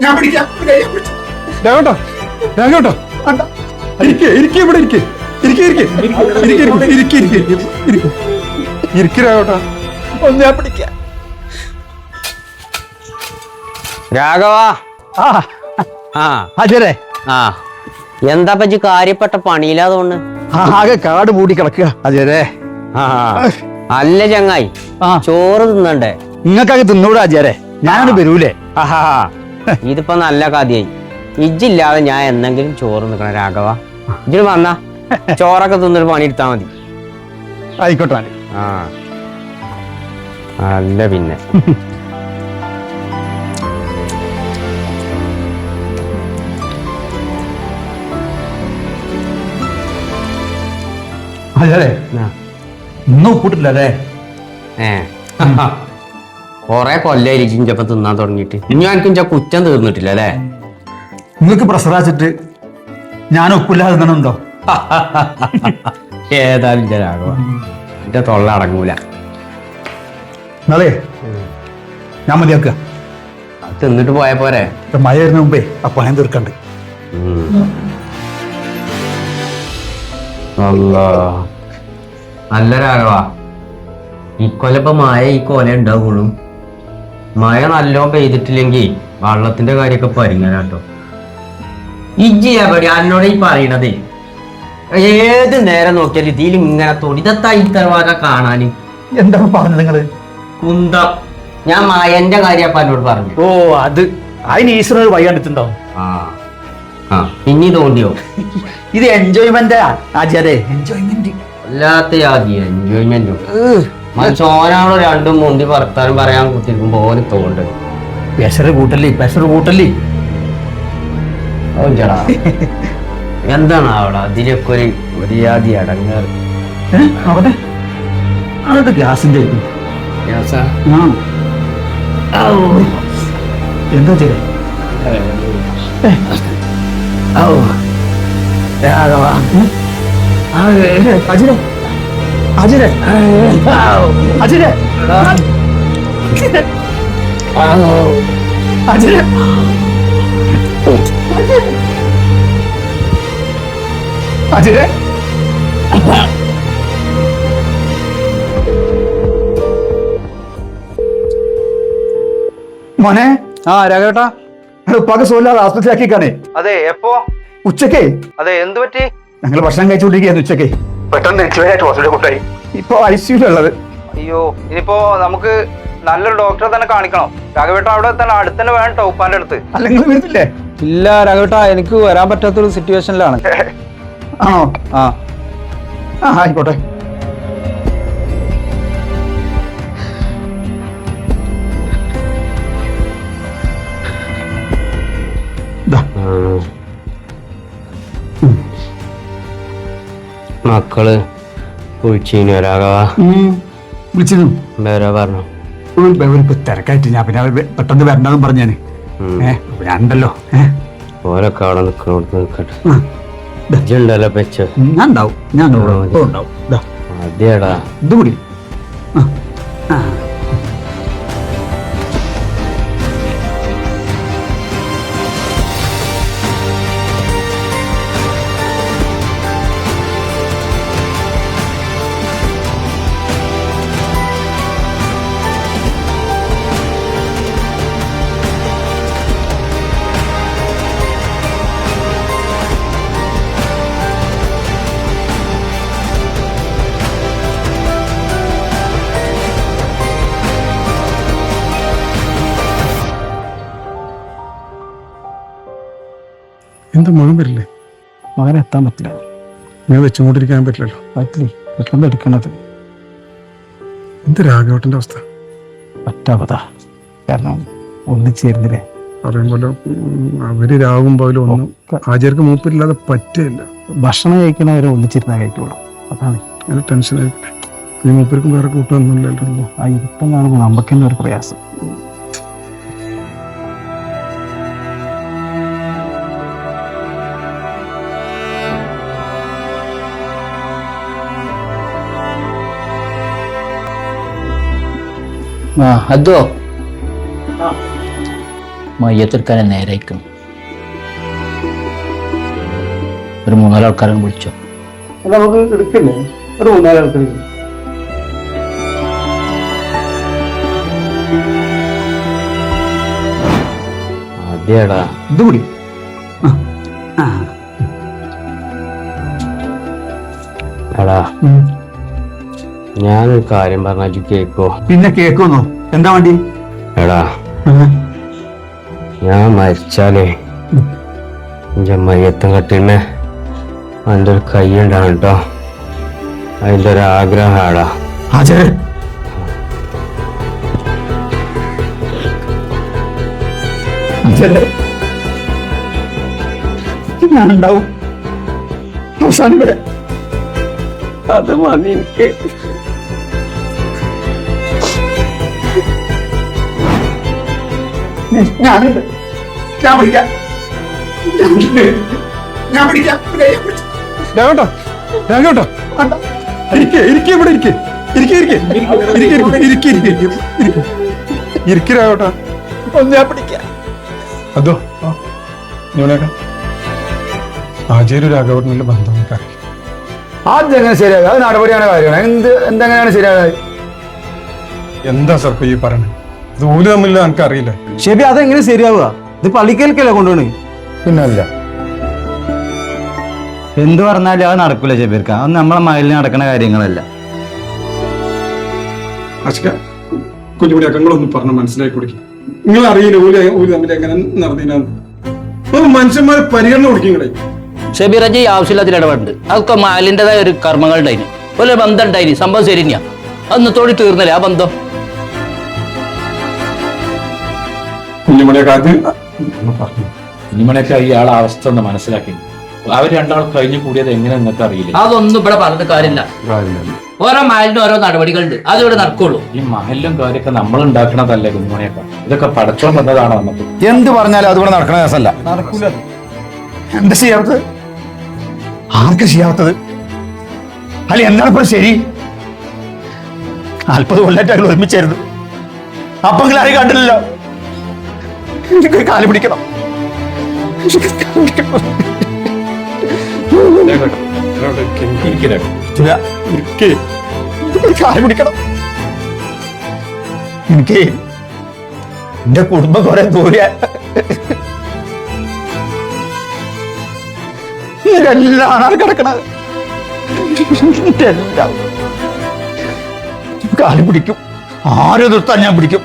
ഞാൻ പിടിക്കാം. രാഘവട്ടോ രാഘവട്ടോ ഇരിക്കേ ഇരിക്കേ ഇവിടെ ഇരിക്കേ ഇരിക്കേ രാഘവട്ടോ ഒന്ന് ഞാൻ പിടിക്കാം. രാഘവ അജരെ ആ എന്താ പറ്റി കാര്യപ്പെട്ട പണിയില്ലാതോണ്ട് ആകെ കാട് മൂടി കിടക്കുക അജരെ. അല്ല ചങ്ങായി ചോറ് തിന്നണ്ടേ? നിങ്ങൾക്കാകെ തിന്നൂടാ അജരെ, ഞാനത് വരൂലേ. ഇതിപ്പോ നല്ല കഥയായി. ഇജ്ജില്ലാതെ ഞാൻ എന്തെങ്കിലും ചോറ് നിൽക്കണം രാഘവ. ഇജ്ജ് വന്നാ ചോറൊക്കെ തിന്നൊരു പണി എടുത്താ മതി. ആയിക്കോട്ടെ. ആ അല്ല പിന്നെ അജരെ ഇന്നും ഉപ്പിട്ടില്ല അല്ലേ? കൊറേ കൊല്ലായിരിക്കും ചെപ്പ തിന്നാൻ തുടങ്ങിയിട്ട്. ഇനി എനിക്കും കുറ്റം തീർന്നിട്ടില്ല അല്ലേ? നിങ്ങൾക്ക് പ്രസറാച്ചിട്ട് ഞാൻ ഉപ്പില്ലാതെ തിന്നണുണ്ടോ? ഏതായാലും രാഘവ എന്റെ തൊള്ള അടങ്ങൂല. നാളെ ഞാൻ മതിയാക്കുക. തിന്നിട്ട് പോയ പോരെ? മഴ വരുന്ന മുമ്പേ ആ പണയം തീർക്കണ്ട്. നല്ല രാഘവ ഇക്കൊല്ലപ്പോ മഴ ഈ കൊല ഉണ്ടാവുള്ളൂ. മഴ നല്ലോ പെയ്തിട്ടില്ലെങ്കിൽ വെള്ളത്തിന്റെ കാര്യമൊക്കെ പരിങ്ങനാട്ടോ. ഇജ്ജി എവിടെ എന്നോട് ഈ പറയണതേ? ഏത് നേരം നോക്കിയാലും ഇതിൽ ഇങ്ങനെ തോന്നി ഇതെത്താ ഇത്തരവാക കാണാന്. എന്താ പറഞ്ഞത് നിങ്ങള്? കുന്തം ഞാൻ മയന്റെ കാര്യപ്പ എന്നോട് പറഞ്ഞു. ഓ അത് അതിന് ഈശ്വരൻ വഴി കണ്ടിട്ടുണ്ടാവും. ഇനി തോന്നിയോ? ഇത് എൻജോയ്മെന്റ് ആചാരേ, എൻജോയ്മെന്റ്. അല്ലാത്ത യാതി എൻജോയ്മെന്റും ചോനാണോ രണ്ടും മുണ്ടി വർത്താനം പറയാൻ കുത്തിരിക്കുമ്പോ ഓന് തോണ്ട്. പ്രഷർ കൂട്ടല്ലേ. ചേടാ എന്താണ് അവിടെ അതിലൊക്കെ ഒരു യാതി അടങ്ങാറ്. അവിടെ അതൊക്കെ ഗ്യാസിന്റെ എന്താ ചെയ്തേ? അജിരെ അജിരെ അജിരെ അജിരെ അജിരെ മോനെ. രാഘവേട്ടാ ഉപ്പാക്ക് സുഖമില്ലാതെ ആസ്പത്രിയാക്കിക്കാണേ. അതെ എപ്പോ? ഉച്ചക്കേ. അതെ എന്ത് പറ്റി? ഞങ്ങൾ ഭക്ഷണം കഴിച്ചുകൊണ്ടിരിക്കുകയായിരുന്നു ഉച്ചക്കേ. പെട്ടെന്ന് ഹോസ്പിറ്റലിൽ കൊണ്ടായി. ഇപ്പൊ ഐസിയുള്ളത്. അയ്യോ ഇനിയിപ്പോ നമുക്ക് നല്ലൊരു ഡോക്ടറെ തന്നെ കാണിക്കണം. രാഘവേട്ട അവിടെ തന്നെ അടുത്തന്നെ വേണം കേട്ടോ ഉപ്പാന്റെ അടുത്ത്. അല്ലെങ്കിൽ വരുന്നില്ലേ? ഇല്ല രാഘവേട്ട എനിക്ക് വരാൻ പറ്റാത്തൊരു സിറ്റുവേഷനിലാണ്. ആണോ? ആ ആയിക്കോട്ടെ. മക്കള് വിളിച്ചിരുന്നു രാഘവ? വിളിച്ചിരുന്നു. വേറെ പറഞ്ഞു തിരക്കായിട്ട് ഞാൻ പിന്നെ പെട്ടെന്ന് വരണ്ടെന്നും പറഞ്ഞാന്. ഞാൻ ഉണ്ടല്ലോ. ഓരൊക്കെ അവിടെ നിക്കണോടത്ത് നിക്കട്ടെ. ഇജ്ജുണ്ടല്ലോ പെച്ച. ഞാൻ ഉണ്ടാവും. ഞാൻ ഉണ്ടാവും. അതേടാ ഇത് കൂടി. എന്താ മകൻ വരില്ലേ? മകനെ എത്താൻ പറ്റില്ല. ഞാൻ വെച്ചുകൊണ്ടിരിക്കാൻ പറ്റില്ലല്ലോ. പറ്റില്ലേ? പെട്ടെന്ന് എടുക്കണത്. എന്ത് രാഘവട്ടന്റെ അവസ്ഥ? പറ്റാവതാ. കാരണം ഒന്നിച്ചേരുന്നില്ലേ പറയും പോലെ അവര് രാകുമ്പോലും ഒന്നും ആചാര്യക്ക് മൂപ്പില്ലാതെ പറ്റില്ല. ഭക്ഷണം കഴിക്കണവരെ ഒന്നിച്ചിരുന്നാ കഴിക്കുള്ളൂ. അതാണ് അങ്ങനെ ടെൻഷനായിട്ട്. ഈ മൂപ്പർക്കും വേറെ കൂട്ടമൊന്നുമില്ലല്ലോ. ആ ഇരുത്തം കാണുമ്പോൾ നമുക്ക് തന്നെ ഒരു പ്രയാസം. അതോ മയ്യത്തെടുക്കാൻ നേരായിക്കണം. ഒരു 3-4 ആൾക്കാരെ വിളിച്ചോ. നമുക്ക് എടുക്കല്ലേ ഒരു 3-4 ആൾക്കാർ. അതേടാ ഇത് കൂടി എടാ ഞാനൊരു കാര്യം പറഞ്ഞാൽ കേക്കോ? പിന്നെ കേൾക്കുന്നോ? എന്താ വേണ്ടി? എടാ ഞാൻ മരിച്ചാലേ എന്റെ മയ്യത്തും കെട്ടിന് അതിൻ്റെ ഒരു കൈ ഉണ്ടാണ് കേട്ടോ. അതിൻ്റെ ഒരു ആഗ്രഹമാടാ. അജയ് ഞാൻ ഉണ്ടാവും അവസാനം വരെ. അത് മതി എനിക്ക്. ഞാനുണ്ട്. ഞാൻ പിടിക്കാം. ഞാൻ പിടിക്കാം. രാഘവട്ടോ രാഘവട്ടോ ഇരിക്കേ ഇരിക്കേ ഇവിടെ ഇരിക്കേ ഇരിക്കേ ഇരിക്കേ ഇരിക്കേ ഇരിക്കേ രാഘവട്ടോ. ഞാൻ പിടിക്കാം. അതോ ഇവനേക്കാം ആചാര്യ രാഘവട്ടിനുള്ള ബന്ധം നമുക്കറിയാം. അതെങ്ങനെ ശരിയാകും? അത് നടപടിയാണ് കാര്യമാണ്. എന്തെങ്ങനെയാണ് ശരിയാകാൻ? എന്താ സർപ്പ ഈ പറയണേ? ഇത് ഊര് തമ്മില്ല എനിക്കറിയില്ല. ഷെബി അതെങ്ങനെ ശരിയാവുക? ഇത് പള്ളിക്കേൽക്കല്ലേ കൊണ്ടുപോണേ. പിന്നല്ല എന്ത് പറഞ്ഞാലും അത് നടക്കൂല ഷെബീർക്ക. അത് നമ്മളെ മകളിൽ നടക്കുന്ന കാര്യങ്ങളല്ല. അച്ഛക്ക കുഞ്ഞുപടിയൊക്കെ നിങ്ങളൊന്ന് പറഞ്ഞ് മനസ്സിലാക്കി കൊടുക്കും. നിങ്ങൾ അറിയില്ല ഊര് തമ്മിൽ എങ്ങനെ നടന്നീനാന്ന്. മനുഷ്യന്മാരെ പരിഗണന കൊടുക്കിങ്ങളെ. ഷബീറജി ആവശ്യമില്ലാത്ത ഇടപെടുന്നുണ്ട്. അതൊക്കെ മാലിൻ്റെതായ ഒരു കർമ്മങ്ങൾ ഉണ്ടായിന്, ഒരു ബന്ധം ഉണ്ടായിന്. സംഭവം ശരി തന്നെയാ. അന്നത്തോടെ തീർന്നില്ലേ ആ ബന്ധം? കുഞ്ഞുമണിയൊക്കെ അത് കുഞ്ഞുമണിയൊക്കെ ഇയാളെ അവസ്ഥ ഒന്ന് മനസ്സിലാക്കി. അവർ രണ്ടാളും കഴിഞ്ഞു കൂടിയത് എങ്ങനെ നിങ്ങൾക്ക് അറിയില്ല. അതൊന്നും ഇവിടെ പറഞ്ഞിട്ട് കാര്യമില്ല. ഓരോ മാലിനും ഓരോ നടപടികളുണ്ട്, അതിവിടെ നടക്കുള്ളൂ. ഈ മഹലും കാര്യമൊക്കെ നമ്മൾ ഉണ്ടാക്കണതല്ലേ കുഞ്ഞുമണിയൊക്കെ? ഇതൊക്കെ പടച്ചോൻ വന്നതാണ് നമുക്ക്. എന്ത് പറഞ്ഞാലും അതുകൂടെ നടക്കണ കേസല്ല. നടക്കൂല. എന്താ ചെയ്യാത്തത്? ആർക്കാ ചെയ്യാത്തത്? അല്ല എന്താണ് ഇപ്പൊ ശരി? 40 കൊല്ലമായിട്ട് ഒരുമിച്ചായിരുന്നു. അപ്പൊ നിങ്ങൾ ആരെയും കണ്ടില്ലല്ലോ. എനിക്ക് കാല് പിടിക്കണം. കാല് പിടിക്കണം. എനിക്ക് എന്റെ കുടുംബം കുറെ ദൂരെ. എല്ലാം കിടക്കണത്. എല്ലാം കാല് പിടിക്കും. ആരും നിർത്താൻ ഞാൻ പിടിക്കും.